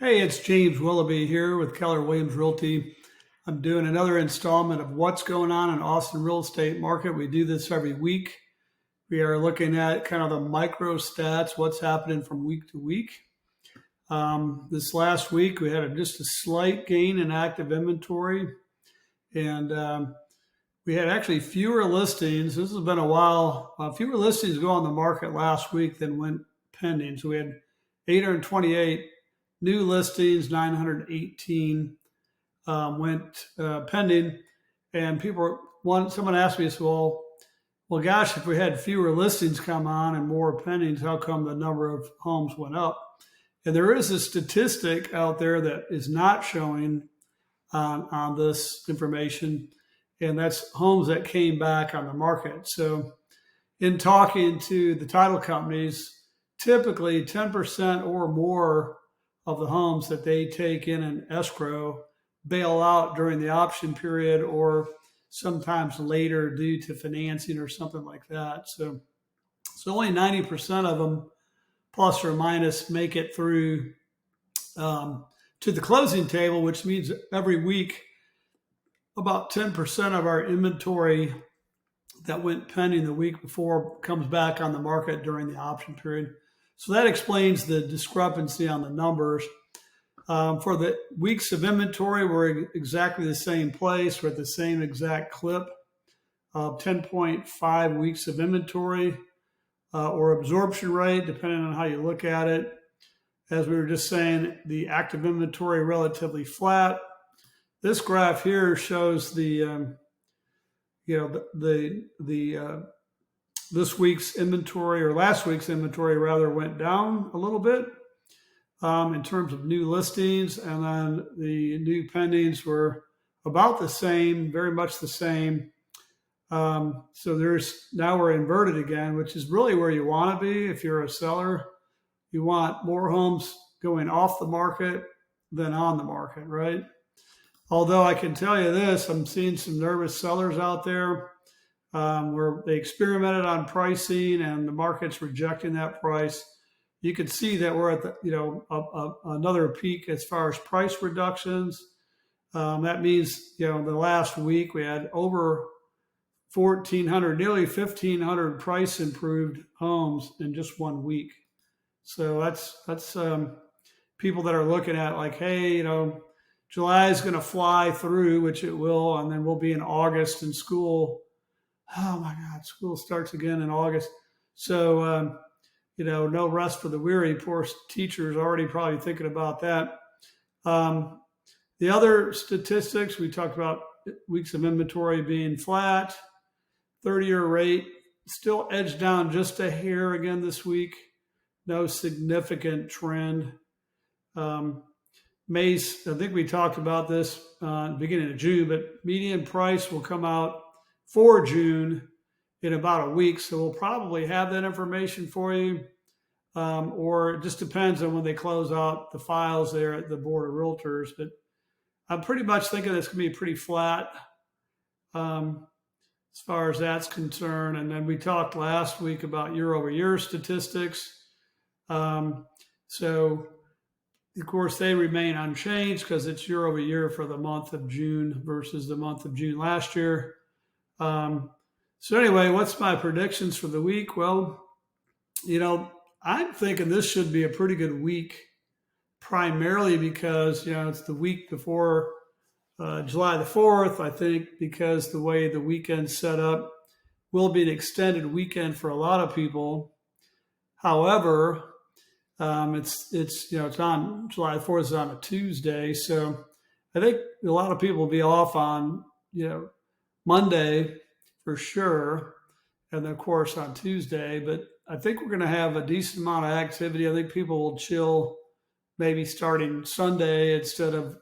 Hey, it's James Willoughby here with Keller Williams Realty. I'm doing another installment of what's going on in Austin real estate market. We do this every week. We are looking at kind of the micro stats, what's happening from week to week. This last week, we had just a slight gain in active inventory, and we had actually fewer listings. This has been a while. Fewer listings go on the market last week than went pending. So we had 828 new listings, 918 went pending. And someone asked me, well, gosh, if we had fewer listings come on and more pendings, how come the number of homes went up? And there is a statistic out there that is not showing on this information, and that's homes that came back on the market. So in talking to the title companies, typically 10% or more of the homes that they take in an escrow bail out during the option period or sometimes later due to financing or something like that. So only 90% of them, plus or minus, make it through to the closing table, which means every week about 10% of our inventory that went pending the week before comes back on the market during the option period. So that explains the discrepancy on the numbers. For the weeks of inventory, we're exactly the same place. We're at the same exact clip of 10.5 weeks of inventory or absorption rate, depending on how you look at it. As we were just saying, the active inventory relatively flat. This graph here shows this week's inventory, or last week's inventory rather, went down a little bit in terms of new listings, and then the new pendings were about the same, very much the same. So now we're inverted again, which is really where you want to be if you're a seller. You want more homes going off the market than on the market, right? Although I can tell you this, I'm seeing some nervous sellers out there where they experimented on pricing and the market's rejecting that price. You can see that we're at another peak as far as price reductions. That means, the last week we had over 1,400, nearly 1,500 price improved homes in just 1 week. So that's people that are looking at like, hey, July is going to fly through, which it will, and then we'll be in August in school. Oh my God, school starts again in August. So, no rest for the weary. Poor teachers already probably thinking about that. The other statistics, we talked about weeks of inventory being flat, 30-year rate still edged down just a hair again this week. No significant trend. May's, I think we talked about this beginning of June, but median price will come out for June in about a week. So we'll probably have that information for you. Or it just depends on when they close out the files there at the Board of Realtors. But I'm pretty much thinking it's going to be pretty flat as far as that's concerned. And then we talked last week about year over year statistics. So of course, they remain unchanged because it's year over year for the month of June versus the month of June last year. So anyway, what's my predictions for the week? Well, I'm thinking this should be a pretty good week, primarily because, it's the week before July the 4th. I think because the way the weekend's set up will be an extended weekend for a lot of people. However, it's on July 4th is on a Tuesday. So I think a lot of people will be off on, Monday for sure. And then of course on Tuesday, but I think we're going to have a decent amount of activity. I think people will chill maybe starting Sunday instead of,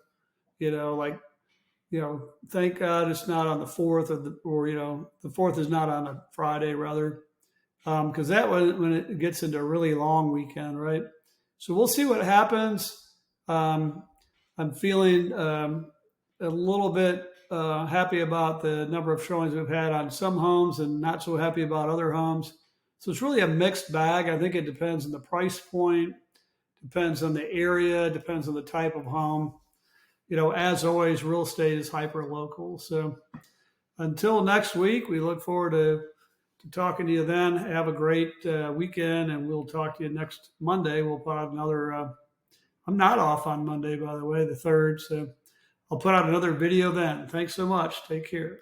thank God it's not on the 4th the 4th is not on a Friday rather. Because that when it gets into a really long weekend, right? So we'll see what happens. I'm feeling a little bit happy about the number of showings we've had on some homes and not so happy about other homes. So it's really a mixed bag. I think it depends on the price point Depends on the area, depends on the type of home. As always, real estate is hyper local. So until next week, we look forward to talking to you then. Have a great weekend, and we'll talk to you next Monday. We'll put out another. I'm not off on Monday, by the way, the 3rd. So I'll put out another video then. Thanks so much. Take care.